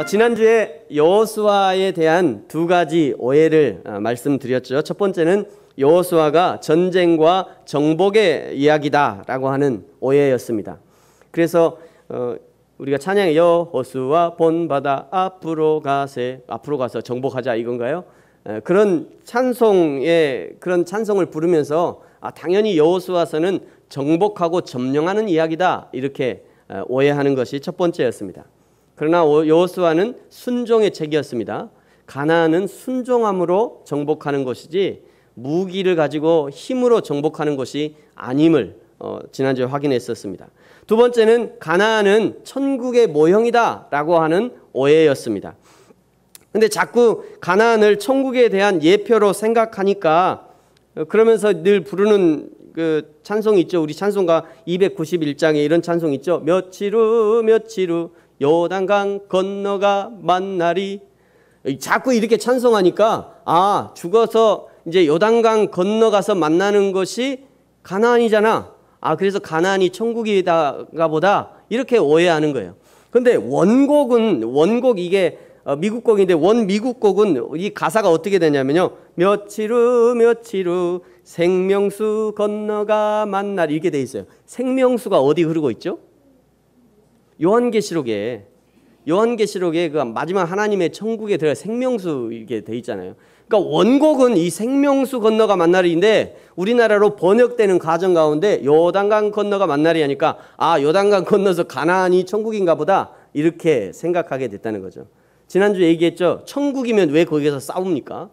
지난주에 여호수아에 대한 두 가지 오해를 말씀드렸죠. 첫 번째는 여호수아가 전쟁과 정복의 이야기다라고 하는 오해였습니다. 그래서 우리가 찬양의 여호수아 본바다 앞으로 가서 정복하자 이건가요? 그런 찬송을 부르면서 당연히 여호수아서는 정복하고 점령하는 이야기다 이렇게 오해하는 것이 첫 번째였습니다. 그러나 여호수아는 순종의 책이었습니다. 가나안은 순종함으로 정복하는 것이지 무기를 가지고 힘으로 정복하는 것이 아님을 지난주에 확인했었습니다. 두 번째는 가나안은 천국의 모형이다 라고 하는 오해였습니다. 근데 자꾸 가나안을 천국에 대한 예표로 생각하니까 그러면서 늘 부르는 그 찬송이 있죠. 우리 찬송가 291장에 이런 찬송 있죠. 며칠 후 요단강 건너가 만나리. 자꾸 이렇게 찬송하니까 죽어서 이제 요단강 건너가서 만나는 것이 가나안이잖아. 그래서 가나안이 천국이다가 보다 이렇게 오해하는 거예요. 근데 원곡 이게 미국 곡인데 미국 곡은 이 가사가 어떻게 되냐면요. 며칠 후 생명수 건너가 만나리 이렇게 돼 있어요. 생명수가 어디 흐르고 있죠? 요한계시록에 그 마지막 하나님의 천국에 들어가 생명수 이렇게 돼 있잖아요. 그러니까 원곡은 이 생명수 건너가 만나리인데 우리나라로 번역되는 가정 가운데 요단강 건너가 만나리 하니까 요단강 건너서 가나안이 천국인가 보다 이렇게 생각하게 됐다는 거죠. 지난주에 얘기했죠. 천국이면 왜 거기서 싸웁니까?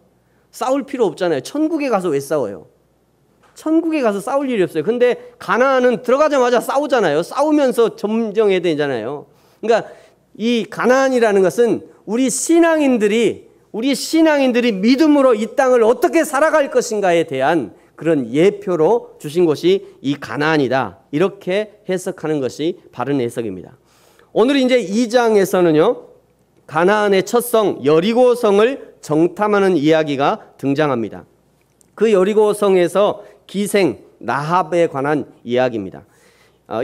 싸울 필요 없잖아요. 천국에 가서 왜 싸워요? 천국에 가서 싸울 일이 없어요. 근데 가나안은 들어가자마자 싸우잖아요. 싸우면서 점령해야 되잖아요. 그러니까 이 가나안이라는 것은 우리 신앙인들이 믿음으로 이 땅을 어떻게 살아갈 것인가에 대한 그런 예표로 주신 것이 이 가나안이다. 이렇게 해석하는 것이 바른 해석입니다. 오늘 이제 2장에서는요. 가나안의 첫 성 여리고성을 정탐하는 이야기가 등장합니다. 그 여리고성에서 기생 라합에 관한 이야기입니다.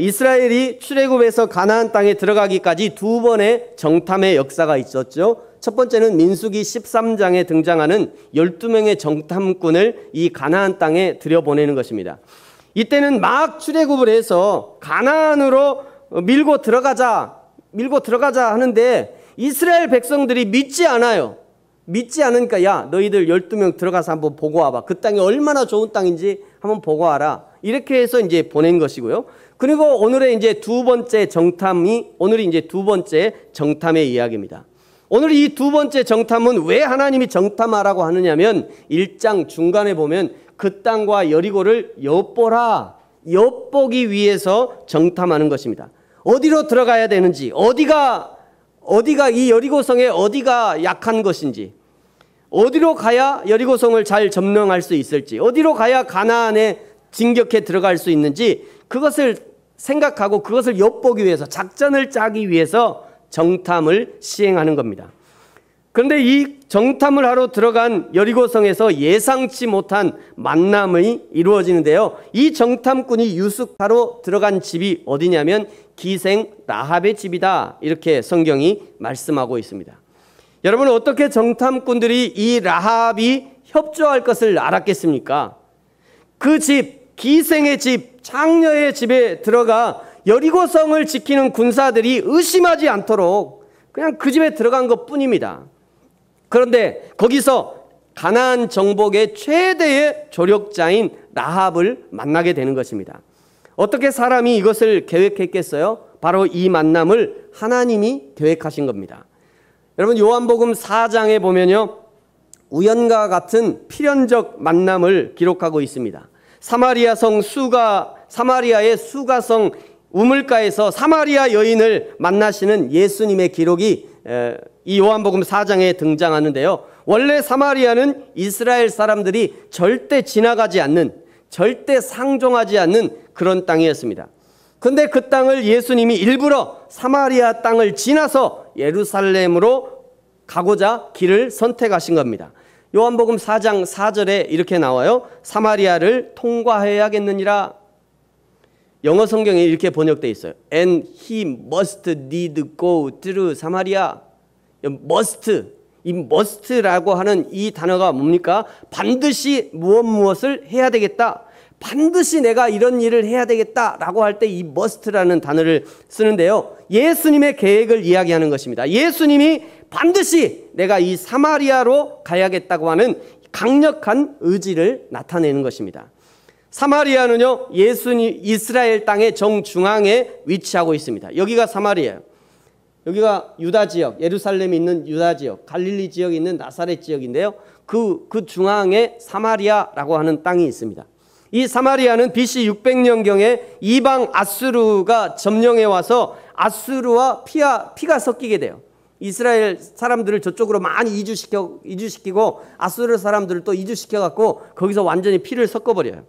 이스라엘이 출애굽에서 가나안 땅에 들어가기까지 두 번의 정탐의 역사가 있었죠. 첫 번째는 민수기 13장에 등장하는 12명의 정탐꾼을 이 가나안 땅에 들여보내는 것입니다. 이때는 막 출애굽을 해서 가나안으로 밀고 들어가자 하는데 이스라엘 백성들이 믿지 않아요. 믿지 않으니까 너희들 12명 들어가서 한번 보고 와봐. 그 땅이 얼마나 좋은 땅인지 한번 보고 와라. 이렇게 해서 이제 보낸 것이고요. 그리고 오늘의 이제 두 번째 정탐의 이야기입니다. 오늘 이 두 번째 정탐은 왜 하나님이 정탐하라고 하느냐면 1장 중간에 보면 그 땅과 여리고를 엿보기 위해서 정탐하는 것입니다. 어디로 들어가야 되는지, 어디가 이 여리고성에 어디가 약한 것인지, 어디로 가야 여리고성을 잘 점령할 수 있을지, 어디로 가야 가나안에 진격해 들어갈 수 있는지 그것을 생각하고 그것을 엿보기 위해서 작전을 짜기 위해서 정탐을 시행하는 겁니다. 그런데 이 정탐을 하러 들어간 여리고성에서 예상치 못한 만남이 이루어지는데요. 이 정탐꾼이 유숙하러 들어간 집이 어디냐면 기생 라합의 집이다. 이렇게 성경이 말씀하고 있습니다. 여러분 어떻게 정탐꾼들이 이 라합이 협조할 것을 알았겠습니까? 그 집, 기생의 집, 장녀의 집에 들어가 여리고성을 지키는 군사들이 의심하지 않도록 그냥 그 집에 들어간 것뿐입니다. 그런데 거기서 가나안 정복의 최대의 조력자인 라합을 만나게 되는 것입니다. 어떻게 사람이 이것을 계획했겠어요? 바로 이 만남을 하나님이 계획하신 겁니다. 여러분 요한복음 4장에 보면요. 우연과 같은 필연적 만남을 기록하고 있습니다. 사마리아의 수가성 우물가에서 사마리아 여인을 만나시는 예수님의 기록이 이 요한복음 4장에 등장하는데요. 원래 사마리아는 이스라엘 사람들이 절대 지나가지 않는, 절대 상종하지 않는 그런 땅이었습니다. 그런데 그 땅을 예수님이 일부러 사마리아 땅을 지나서 예루살렘으로 가고자 길을 선택하신 겁니다. 요한복음 4장 4절에 이렇게 나와요. 사마리아를 통과해야겠느니라. 영어 성경에 이렇게 번역되어 있어요. And he must need go through Samaria. 이 must라고 하는 이 단어가 뭡니까? 반드시 무엇을 해야 되겠다. 반드시 내가 이런 일을 해야 되겠다라고 할 때 이 must라는 단어를 쓰는데요. 예수님의 계획을 이야기하는 것입니다. 예수님이 반드시 내가 이 사마리아로 가야겠다고 하는 강력한 의지를 나타내는 것입니다. 사마리아는요, 이스라엘 땅의 정중앙에 위치하고 있습니다. 여기가 사마리아예요. 여기가 유다 지역, 예루살렘이 있는 유다 지역, 갈릴리 지역이 있는 나사렛 지역인데요. 그 중앙에 사마리아라고 하는 땅이 있습니다. 이 사마리아는 BC 600년경에 이방 아수르가 점령해 와서 아수르와 피가 섞이게 돼요. 이스라엘 사람들을 저쪽으로 많이 이주시키고 아수르 사람들을 또 이주시켜갖고 거기서 완전히 피를 섞어버려요.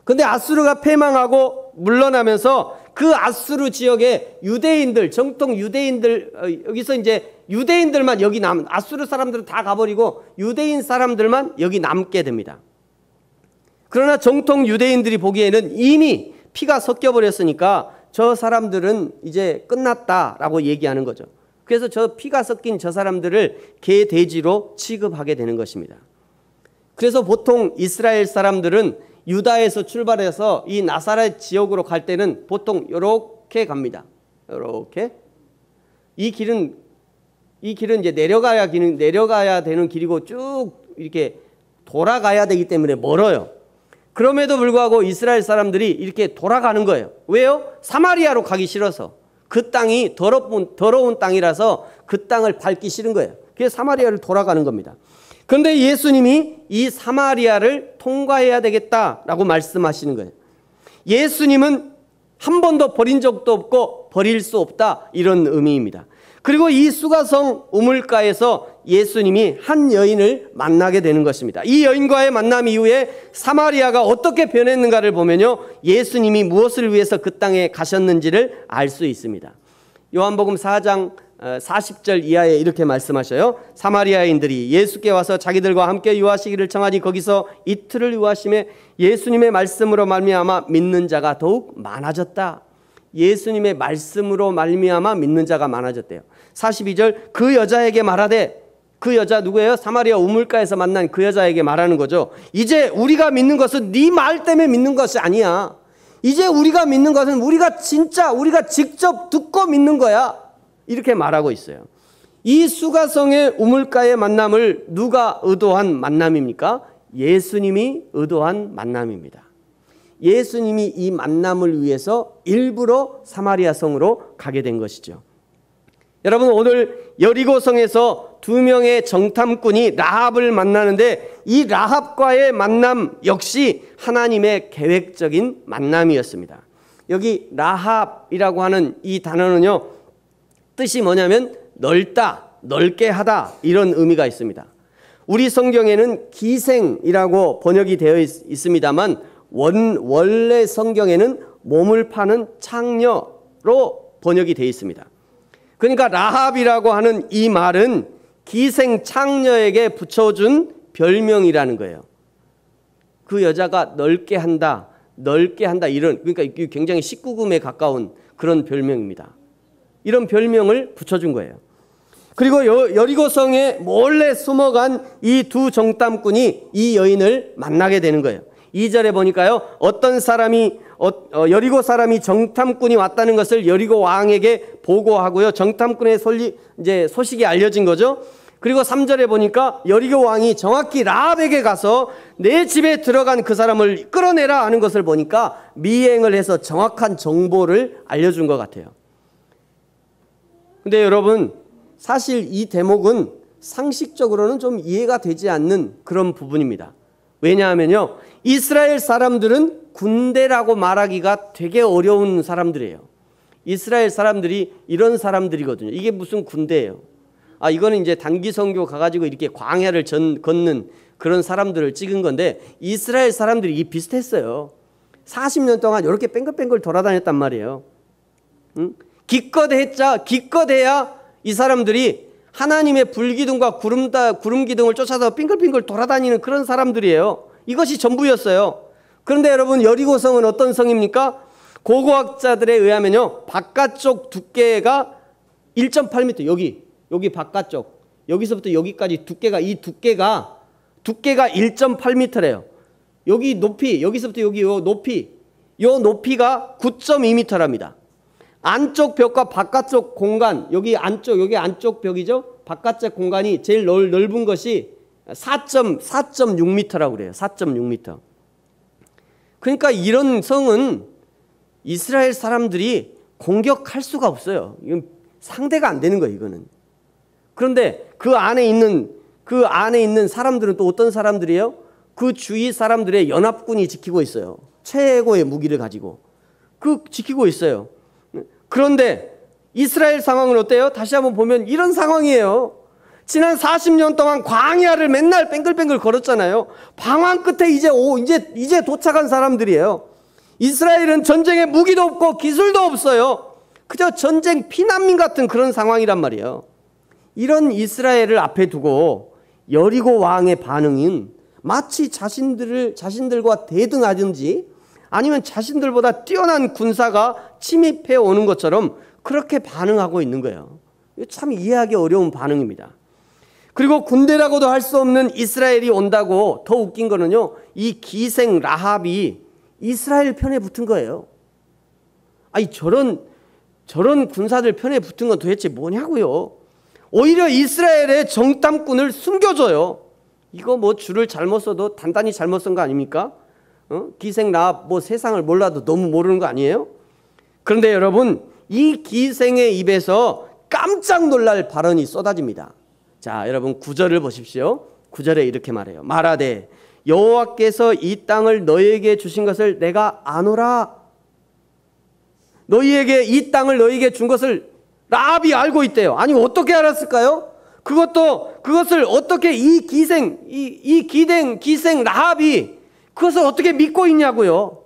근데 아수르가 패망하고 물러나면서 그 아수르 지역의 유대인들, 정통 유대인들, 여기서 이제 유대인들만 여기 아수르 사람들은 다 가버리고 유대인 사람들만 여기 남게 됩니다. 그러나 정통 유대인들이 보기에는 이미 피가 섞여버렸으니까 저 사람들은 이제 끝났다라고 얘기하는 거죠. 그래서 저 피가 섞인 저 사람들을 개돼지로 취급하게 되는 것입니다. 그래서 보통 이스라엘 사람들은 유다에서 출발해서 이 나사렛 지역으로 갈 때는 보통 이렇게 갑니다. 이렇게. 이 길은 이제 내려가야 되는 길이고 쭉 이렇게 돌아가야 되기 때문에 멀어요. 그럼에도 불구하고 이스라엘 사람들이 이렇게 돌아가는 거예요. 왜요? 사마리아로 가기 싫어서. 그 땅이 더러운 땅이라서 그 땅을 밟기 싫은 거예요. 그래서 사마리아를 돌아가는 겁니다. 그런데 예수님이 이 사마리아를 통과해야 되겠다라고 말씀하시는 거예요. 예수님은 한 번도 버린 적도 없고 버릴 수 없다, 이런 의미입니다. 그리고 이 수가성 우물가에서 예수님이 한 여인을 만나게 되는 것입니다. 이 여인과의 만남 이후에 사마리아가 어떻게 변했는가를 보면요, 예수님이 무엇을 위해서 그 땅에 가셨는지를 알 수 있습니다. 요한복음 4장 40절 이하에 이렇게 말씀하셔요. 사마리아인들이 예수께 와서 자기들과 함께 유하시기를 청하니 거기서 이틀을 유하심에 예수님의 말씀으로 말미암아 믿는 자가 더욱 많아졌다. 예수님의 말씀으로 말미암아 믿는 자가 많아졌대요. 42절, 그 여자에게 말하되, 그 여자 누구예요? 사마리아 우물가에서 만난 그 여자에게 말하는 거죠. 이제 우리가 믿는 것은 네 말 때문에 믿는 것이 아니야. 이제 우리가 믿는 것은 우리가 직접 듣고 믿는 거야. 이렇게 말하고 있어요. 이 수가성의 우물가의 만남을 누가 의도한 만남입니까? 예수님이 의도한 만남입니다. 예수님이 이 만남을 위해서 일부러 사마리아 성으로 가게 된 것이죠. 여러분, 오늘 여리고성에서 두 명의 정탐꾼이 라합을 만나는데 이 라합과의 만남 역시 하나님의 계획적인 만남이었습니다. 여기 라합이라고 하는 이 단어는요, 뜻이 뭐냐면 넓다, 넓게 하다, 이런 의미가 있습니다. 우리 성경에는 기생이라고 번역이 되어 있습니다만 원래 성경에는 몸을 파는 창녀로 번역이 되어 있습니다. 그러니까 라합이라고 하는 이 말은 기생 창녀에게 붙여준 별명이라는 거예요. 그 여자가 넓게 한다, 이런, 그러니까 굉장히 19금에 가까운 그런 별명입니다. 이런 별명을 붙여준 거예요. 그리고 여리고성에 몰래 숨어간 이 두 정탐꾼이 이 여인을 만나게 되는 거예요. 2절에 보니까요, 어떤 사람이 여리고 사람이 정탐꾼이 왔다는 것을 여리고 왕에게 보고하고요, 정탐꾼의 소식이 알려진 거죠. 그리고 3절에 보니까 여리고 왕이 정확히 라합에게 가서 내 집에 들어간 그 사람을 끌어내라 하는 것을 보니까 미행을 해서 정확한 정보를 알려준 것 같아요. 근데 여러분, 사실 이 대목은 상식적으로는 좀 이해가 되지 않는 그런 부분입니다. 왜냐하면요, 이스라엘 사람들은 군대라고 말하기가 되게 어려운 사람들이에요. 이스라엘 사람들이 이런 사람들이거든요. 이게 무슨 군대예요? 이거는 이제 단기 선교 가가지고 이렇게 광야를 걷는 그런 사람들을 찍은 건데, 이스라엘 사람들이 비슷했어요. 40년 동안 이렇게 뺑글뺑글 돌아다녔단 말이에요. 응? 기껏해야 이 사람들이 하나님의 불기둥과 구름 기둥을 쫓아서 빙글빙글 돌아다니는 그런 사람들이에요. 이것이 전부였어요. 그런데 여러분, 여리고성은 어떤 성입니까? 고고학자들에 의하면요, 바깥쪽 두께가 1.8m, 여기 바깥쪽, 여기서부터 여기까지 두께가, 이 두께가 1.8m래요. 여기 높이, 여기서부터 여기 요 높이가 9.2m랍니다. 안쪽 벽과 바깥쪽 공간, 여기 안쪽 벽이죠. 바깥쪽 공간이 제일 넓은 것이 4.6m라고 그래요. 4.6m. 그러니까 이런 성은 이스라엘 사람들이 공격할 수가 없어요. 이건 상대가 안 되는 거예요, 이거는. 그런데 그 안에 있는 사람들은 또 어떤 사람들이에요? 그 주위 사람들의 연합군이 지키고 있어요. 최고의 무기를 가지고. 지키고 있어요. 그런데 이스라엘 상황은 어때요? 다시 한번 보면 이런 상황이에요. 지난 40년 동안 광야를 맨날 뺑글뺑글 걸었잖아요. 방황 끝에 이제 도착한 사람들이에요. 이스라엘은 전쟁에 무기도 없고 기술도 없어요. 그저 전쟁 피난민 같은 그런 상황이란 말이에요. 이런 이스라엘을 앞에 두고 여리고 왕의 반응은 마치 자신들과 대등하든지 아니면 자신들보다 뛰어난 군사가 침입해 오는 것처럼 그렇게 반응하고 있는 거예요. 참 이해하기 어려운 반응입니다. 그리고 군대라고도 할 수 없는 이스라엘이 온다고 더 웃긴 거는요, 이 기생 라합이 이스라엘 편에 붙은 거예요. 아니 저런 군사들 편에 붙은 건 도대체 뭐냐고요. 오히려 이스라엘의 정탐꾼을 숨겨줘요. 이거 뭐 줄을 잘못 써도 단단히 잘못 쓴 거 아닙니까? 기생 라합 세상을 몰라도 너무 모르는 거 아니에요? 그런데 여러분, 이 기생의 입에서 깜짝 놀랄 발언이 쏟아집니다. 자, 여러분 9절을 보십시오. 9절에 이렇게 말해요. 말하되 여호와께서 이 땅을 너희에게 주신 것을 내가 아노라. 이 땅을 너희에게 준 것을 라합이 알고 있대요. 아니 어떻게 알았을까요? 그것을 어떻게 이 기생 라합이 그것을 어떻게 믿고 있냐고요.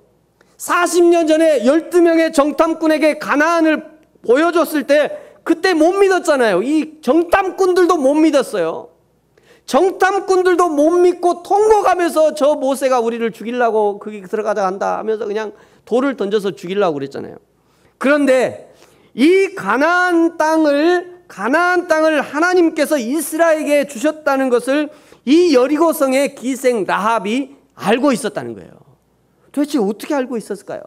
40년 전에 12명의 정탐꾼에게 가나안을 보여줬을 때 그때 못 믿었잖아요. 이 정탐꾼들도 못 믿었어요. 정탐꾼들도 못 믿고 통곡하면서 저 모세가 우리를 죽이려고 거기 들어가자 한다 하면서 그냥 돌을 던져서 죽이려고 그랬잖아요. 그런데 이 가나안 땅을 하나님께서 이스라엘에게 주셨다는 것을 이 여리고성의 기생 라합이 알고 있었다는 거예요. 도대체 어떻게 알고 있었을까요?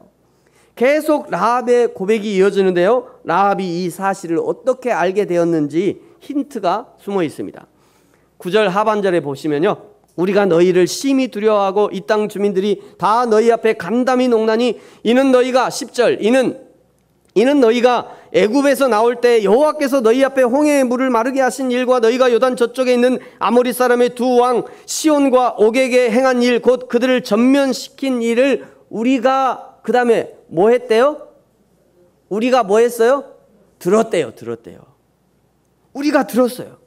계속 라합의 고백이 이어지는데요, 라합이 이 사실을 어떻게 알게 되었는지 힌트가 숨어 있습니다. 9절 하반절에 보시면요, 우리가 너희를 심히 두려워하고 이 땅 주민들이 다 너희 앞에 간담이 농나니 이는 너희가 10절 이는 너희가 애굽에서 나올 때 여호와께서 너희 앞에 홍해의 물을 마르게 하신 일과 너희가 요단 저쪽에 있는 아모리 사람의 두 왕 시온과 옥에게 행한 일, 곧 그들을 전면시킨 일을 우리가 그 다음에 뭐 했대요? 우리가 뭐 했어요? 들었대요. 우리가 들었어요.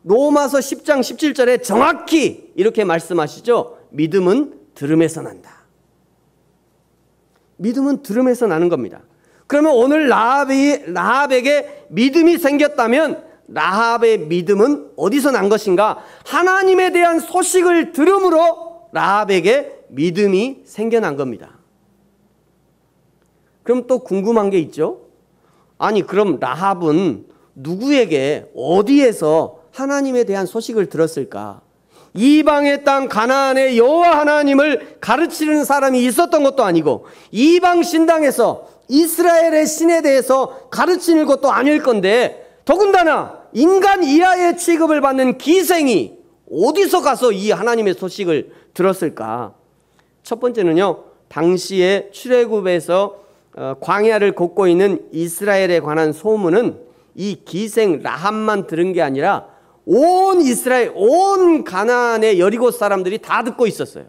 로마서 10장 17절에 정확히 이렇게 말씀하시죠. 믿음은 들음에서 난다. 믿음은 들음에서 나는 겁니다. 그러면 오늘 라합에게 믿음이 생겼다면 라합의 믿음은 어디서 난 것인가? 하나님에 대한 소식을 들음으로 라합에게 믿음이 생겨난 겁니다. 그럼 또 궁금한 게 있죠. 아니 그럼 라합은 누구에게 어디에서 하나님에 대한 소식을 들었을까? 이방의 땅 가나안의 여호와 하나님을 가르치는 사람이 있었던 것도 아니고 이방 신당에서 이스라엘의 신에 대해서 가르치는 것도 아닐 건데 더군다나 인간 이하의 취급을 받는 기생이 어디서 가서 이 하나님의 소식을 들었을까? 첫 번째는요, 당시에 출애굽에서 광야를 걷고 있는 이스라엘에 관한 소문은 이 기생 라합만 들은 게 아니라 온 이스라엘, 온 가나안의 여리고 사람들이 다 듣고 있었어요.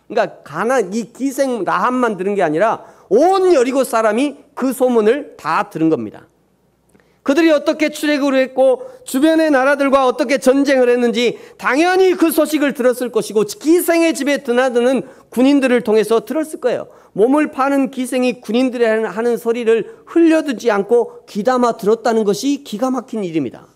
그러니까 이 기생 라합만 들은 게 아니라 온 여리고 사람이 그 소문을 다 들은 겁니다. 그들이 어떻게 출애굽을 했고 주변의 나라들과 어떻게 전쟁을 했는지 당연히 그 소식을 들었을 것이고 기생의 집에 드나드는 군인들을 통해서 들었을 거예요. 몸을 파는 기생이 군인들이 하는 소리를 흘려듣지 않고 귀담아 들었다는 것이 기가 막힌 일입니다.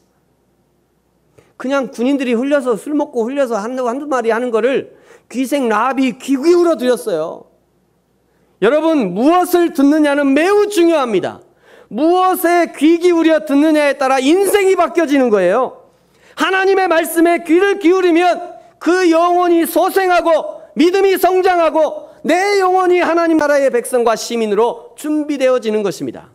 그냥 군인들이 흘려서 술 먹고 흘려서 한두 마리 하는 거를 기생 라합이 귀 기울여 들었어요. 여러분, 무엇을 듣느냐는 매우 중요합니다. 무엇에 귀 기울여 듣느냐에 따라 인생이 바뀌어지는 거예요. 하나님의 말씀에 귀를 기울이면 그 영혼이 소생하고 믿음이 성장하고 내 영혼이 하나님 나라의 백성과 시민으로 준비되어지는 것입니다.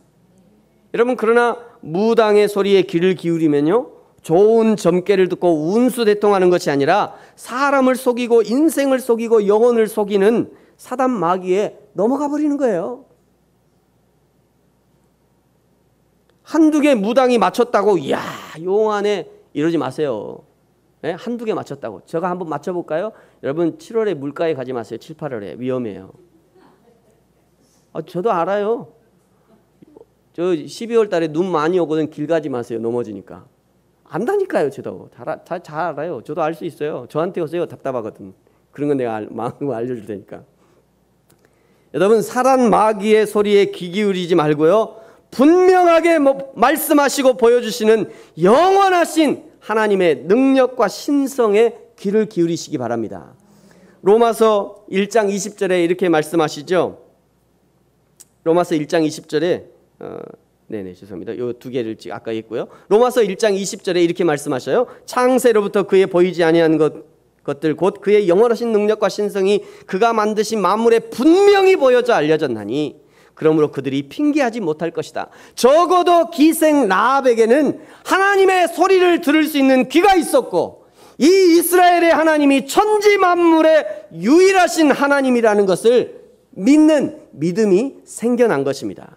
여러분, 그러나 무당의 소리에 귀를 기울이면요, 좋은 점괘를 듣고 운수대통하는 것이 아니라 사람을 속이고 인생을 속이고 영혼을 속이는 사단 마귀에 넘어가 버리는 거예요. 한두 개 무당이 맞췄다고 이야 용하네 이러지 마세요. 네? 한두 개 맞췄다고. 제가 한번 맞춰볼까요? 여러분 7월에 물가에 가지 마세요. 7, 8월에 위험해요. 저도 알아요. 저 12월 달에 눈 많이 오거든. 길 가지 마세요. 넘어지니까. 안다니까요. 저도 잘 알아요. 저도 알 수 있어요. 저한테 오세요. 답답하거든. 그런 건 내가 알려줄 테니까. 여러분, 사단 마귀의 소리에 귀 기울이지 말고요, 분명하게 말씀하시고 보여주시는 영원하신 하나님의 능력과 신성에 귀를 기울이시기 바랍니다. 로마서 1장 20절에 이렇게 말씀하시죠. 로마서 1장 20절에 죄송합니다. 요 두 개를 아까 했고요. 로마서 1장 20절에 이렇게 말씀하셔요. 창세로부터 그의 보이지 아니한 것들 곧 그의 영원하신 능력과 신성이 그가 만드신 만물에 분명히 보여져 알려졌나니 그러므로 그들이 핑계하지 못할 것이다. 적어도 기생 라합에게는 하나님의 소리를 들을 수 있는 귀가 있었고, 이 이스라엘의 하나님이 천지 만물의 유일하신 하나님이라는 것을 믿는 믿음이 생겨난 것입니다.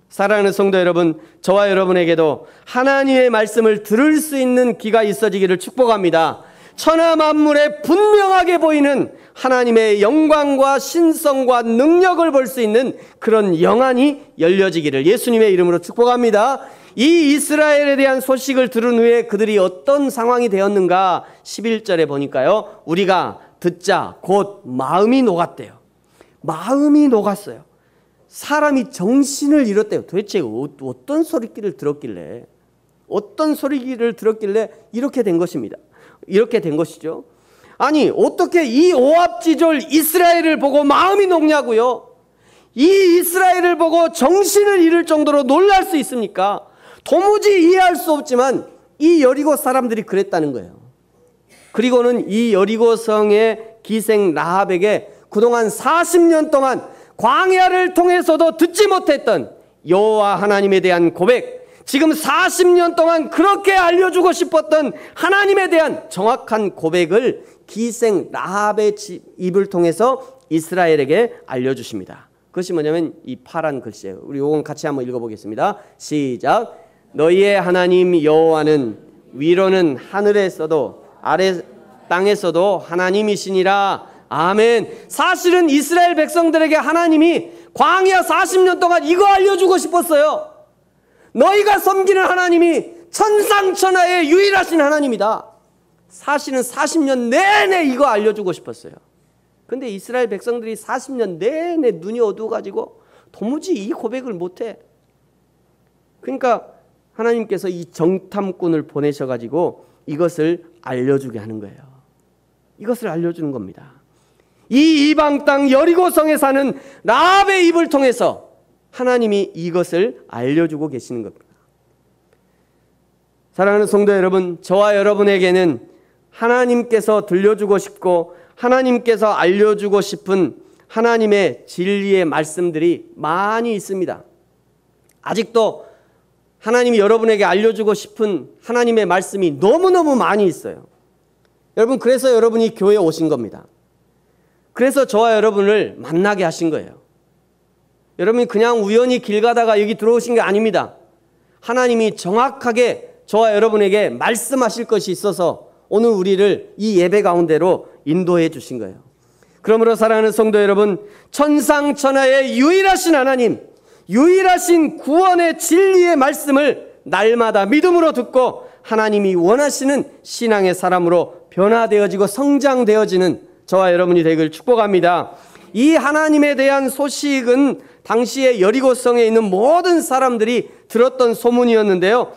사랑하는 성도 여러분, 저와 여러분에게도 하나님의 말씀을 들을 수 있는 귀가 있어지기를 축복합니다. 천하 만물에 분명하게 보이는 하나님의 영광과 신성과 능력을 볼 수 있는 그런 영안이 열려지기를 예수님의 이름으로 축복합니다. 이 이스라엘에 대한 소식을 들은 후에 그들이 어떤 상황이 되었는가 11절에 보니까요, 우리가 듣자 곧 마음이 녹았대요. 마음이 녹았어요. 사람이 정신을 잃었대요. 도대체 어떤 소리를 들었길래 이렇게 된 것입니다. 이렇게 된 것이죠. 아니, 어떻게 이 오합지졸 이스라엘을 보고 마음이 녹냐고요? 이 이스라엘을 보고 정신을 잃을 정도로 놀랄 수 있습니까? 도무지 이해할 수 없지만 이 여리고 사람들이 그랬다는 거예요. 그리고는 이 여리고성의 기생 라합에게 그동안 40년 동안 광야를 통해서도 듣지 못했던 여호와 하나님에 대한 고백, 지금 40년 동안 그렇게 알려주고 싶었던 하나님에 대한 정확한 고백을 기생 라합의 입을 통해서 이스라엘에게 알려주십니다. 그것이 뭐냐면 이 파란 글씨예요. 우리 이건 같이 한번 읽어보겠습니다. 시작. 너희의 하나님 여호와는 위로는 하늘에서도 아래 땅에서도 하나님이시니라. 아멘. 사실은 이스라엘 백성들에게 하나님이 광야 40년 동안 이거 알려주고 싶었어요. 너희가 섬기는 하나님이 천상천하의 유일하신 하나님이다. 사실은 40년 내내 이거 알려주고 싶었어요. 근데 이스라엘 백성들이 40년 내내 눈이 어두워가지고 도무지 이 고백을 못해. 그러니까 하나님께서 이 정탐꾼을 보내셔가지고 이것을 알려주게 하는 거예요. 이것을 알려주는 겁니다. 이 이방 땅 여리고성에 사는 라합의 입을 통해서 하나님이 이것을 알려주고 계시는 겁니다. 사랑하는 성도 여러분, 저와 여러분에게는 하나님께서 들려주고 싶고 하나님께서 알려주고 싶은 하나님의 진리의 말씀들이 많이 있습니다. 아직도 하나님이 여러분에게 알려주고 싶은 하나님의 말씀이 너무너무 많이 있어요. 여러분, 그래서 여러분이 교회에 오신 겁니다. 그래서 저와 여러분을 만나게 하신 거예요. 여러분이 그냥 우연히 길 가다가 여기 들어오신 게 아닙니다. 하나님이 정확하게 저와 여러분에게 말씀하실 것이 있어서 오늘 우리를 이 예배 가운데로 인도해 주신 거예요. 그러므로 사랑하는 성도 여러분, 천상천하의 유일하신 하나님, 유일하신 구원의 진리의 말씀을 날마다 믿음으로 듣고 하나님이 원하시는 신앙의 사람으로 변화되어지고 성장되어지는 저와 여러분이 되기를 축복합니다. 이 하나님에 대한 소식은 당시에 여리고성에 있는 모든 사람들이 들었던 소문이었는데요.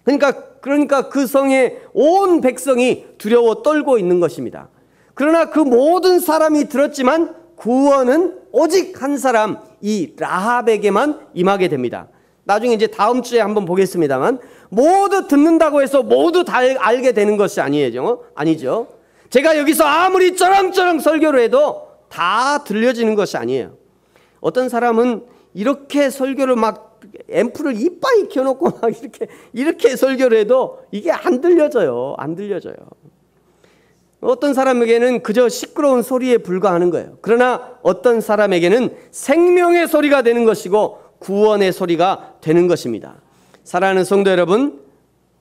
그러니까 그 성의 온 백성이 두려워 떨고 있는 것입니다. 그러나 그 모든 사람이 들었지만 구원은 오직 한 사람, 이 라합에게만 임하게 됩니다. 나중에 이제 다음 주에 한번 보겠습니다만, 모두 듣는다고 해서 모두 다 알게 되는 것이 아니죠. 제가 여기서 아무리 쩌렁쩌렁 설교를 해도 다 들려지는 것이 아니에요. 어떤 사람은 이렇게 설교를 막 앰프를 이빨이 켜놓고 막 이렇게 설교를 해도 이게 안 들려져요. 어떤 사람에게는 그저 시끄러운 소리에 불과하는 거예요. 그러나 어떤 사람에게는 생명의 소리가 되는 것이고 구원의 소리가 되는 것입니다. 사랑하는 성도 여러분,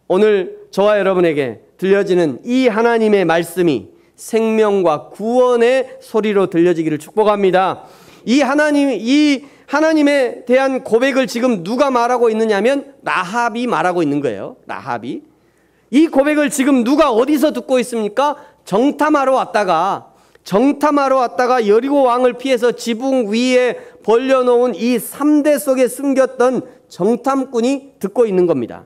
오늘 저와 여러분에게 들려지는 이 하나님의 말씀이 생명과 구원의 소리로 들려지기를 축복합니다. 이 하나님에 대한 고백을 지금 누가 말하고 있느냐면 라합이 말하고 있는 거예요. 라합이. 이 고백을 지금 누가 어디서 듣고 있습니까? 정탐하러 왔다가 여리고 왕을 피해서 지붕 위에 벌려놓은 이 3대 속에 숨겼던 정탐꾼이 듣고 있는 겁니다.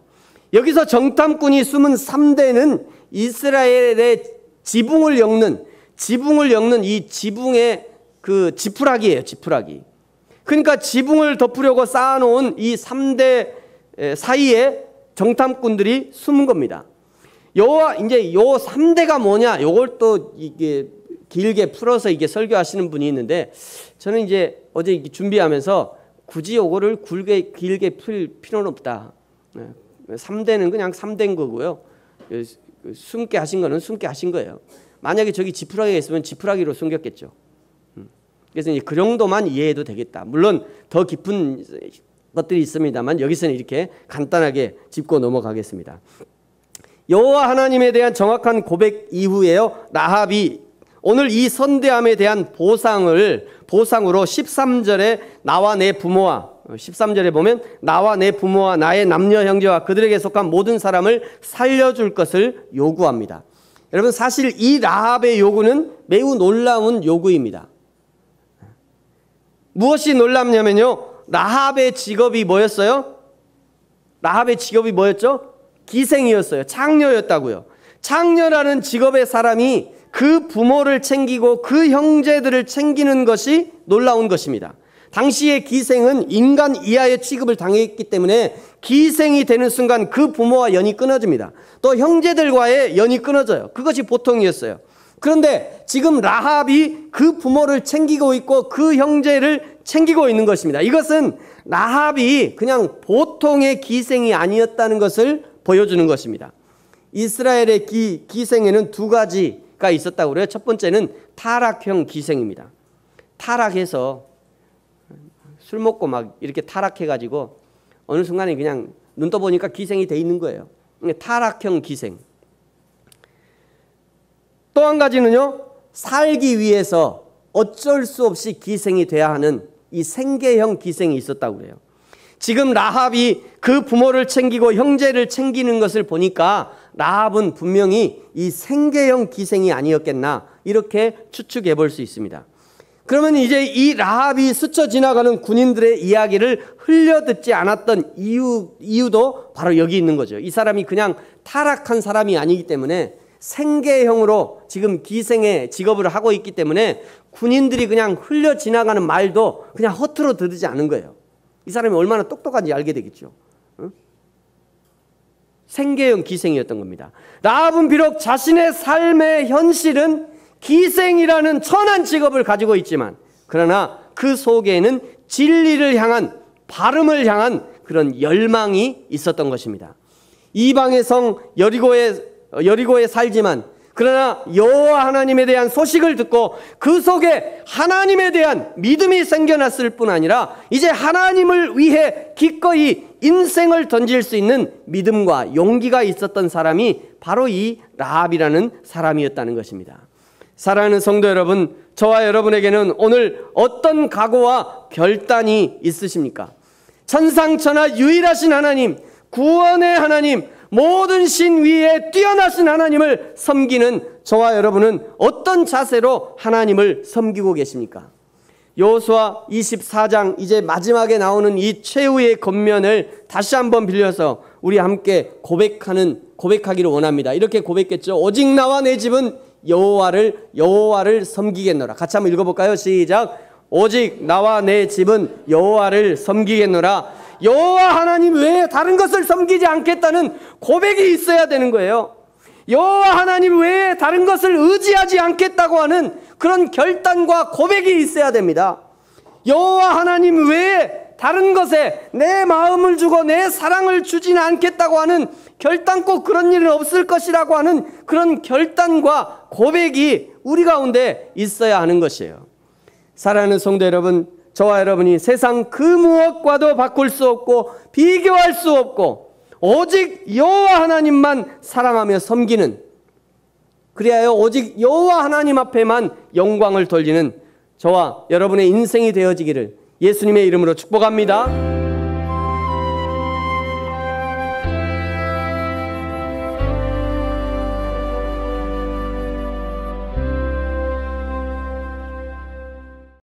여기서 정탐꾼이 숨은 3대는 이스라엘의 지붕을 엮는 이 지붕의 그 지푸라기예요. 지푸라기. 그러니까 지붕을 덮으려고 쌓아놓은 이 3대 사이에 정탐꾼들이 숨은 겁니다. 이제 요 3대가 뭐냐? 요걸 또 이게 길게 풀어서 이게 설교하시는 분이 있는데, 저는 이제 어제 준비하면서 굳이 요거를 길게 풀 필요는 없다. 3대는 그냥 3대인 거고요. 숨게 하신 거는 숨게 하신 거예요. 만약에 저기 지푸라기가 있으면 지푸라기로 숨겼겠죠. 그래서 이제 그 정도만 이해해도 되겠다. 물론 더 깊은 것들이 있습니다만 여기서는 이렇게 간단하게 짚고 넘어가겠습니다. 여호와 하나님에 대한 정확한 고백 이후에요, 라합이 오늘 이 선대함에 대한 보상으로 13절에 나와 내 부모와 13절에 보면 나와 내 부모와 나의 남녀 형제와 그들에게 속한 모든 사람을 살려줄 것을 요구합니다. 여러분, 사실 이 라합의 요구는 매우 놀라운 요구입니다. 무엇이 놀랍냐면요, 라합의 직업이 뭐였어요? 라합의 직업이 뭐였죠? 기생이었어요. 창녀였다고요. 창녀라는 직업의 사람이 그 부모를 챙기고 그 형제들을 챙기는 것이 놀라운 것입니다. 당시의 기생은 인간 이하의 취급을 당했기 때문에 기생이 되는 순간 그 부모와 연이 끊어집니다. 또 형제들과의 연이 끊어져요. 그것이 보통이었어요. 그런데 지금 라합이 그 부모를 챙기고 있고 그 형제를 챙기고 있는 것입니다. 이것은 라합이 그냥 보통의 기생이 아니었다는 것을 보여주는 것입니다. 이스라엘의 기생에는 두 가지가 있었다고 그래요. 첫 번째는 타락형 기생입니다. 타락해서 술 먹고 막 이렇게 타락해가지고 어느 순간에 그냥 눈 떠보니까 기생이 돼 있는 거예요. 타락형 기생. 또 한 가지는요, 살기 위해서 어쩔 수 없이 기생이 돼야 하는 이 생계형 기생이 있었다고 그래요. 지금 라합이 그 부모를 챙기고 형제를 챙기는 것을 보니까 라합은 분명히 이 생계형 기생이 아니었겠나, 이렇게 추측해 볼 수 있습니다. 그러면 이제 이 라합이 스쳐 지나가는 군인들의 이야기를 흘려듣지 않았던 이유도 바로 여기 있는 거죠. 이 사람이 그냥 타락한 사람이 아니기 때문에 생계형으로 지금 기생의 직업을 하고 있기 때문에 군인들이 그냥 흘려 지나가는 말도 그냥 허투루 듣지 않은 거예요. 이 사람이 얼마나 똑똑한지 알게 되겠죠. 생계형 기생이었던 겁니다. 라합은 비록 자신의 삶의 현실은 기생이라는 천한 직업을 가지고 있지만, 그러나 그 속에는 진리를 향한, 바름을 향한 그런 열망이 있었던 것입니다. 이방의 성 여리고에 살지만, 그러나 여호와 하나님에 대한 소식을 듣고 그 속에 하나님에 대한 믿음이 생겨났을 뿐 아니라 이제 하나님을 위해 기꺼이 인생을 던질 수 있는 믿음과 용기가 있었던 사람이 바로 이 라합이라는 사람이었다는 것입니다. 사랑하는 성도 여러분, 저와 여러분에게는 오늘 어떤 각오와 결단이 있으십니까? 천상천하 유일하신 하나님, 구원의 하나님, 모든 신 위에 뛰어나신 하나님을 섬기는 저와 여러분은 어떤 자세로 하나님을 섬기고 계십니까? 여호수아 24장 이제 마지막에 나오는 이 최후의 권면을 다시 한번 빌려서 우리 함께 고백하기를 원합니다. 이렇게 고백했죠. 오직 나와 내 집은 여호와를 섬기겠노라. 같이 한번 읽어볼까요? 시작. 오직 나와 내 집은 여호와를 섬기겠노라. 여호와 하나님 외에 다른 것을 섬기지 않겠다는 고백이 있어야 되는 거예요. 여호와 하나님 외에 다른 것을 의지하지 않겠다고 하는 그런 결단과 고백이 있어야 됩니다. 여호와 하나님 외에 다른 것에 내 마음을 주고 내 사랑을 주지는 않겠다고 하는 결단코 그런 일은 없을 것이라고 하는 그런 결단과 고백이 우리 가운데 있어야 하는 것이에요. 사랑하는 성도 여러분, 저와 여러분이 세상 그 무엇과도 바꿀 수 없고 비교할 수 없고 오직 여호와 하나님만 사랑하며 섬기는, 그리하여 오직 여호와 하나님 앞에만 영광을 돌리는 저와 여러분의 인생이 되어지기를 예수님의 이름으로 축복합니다.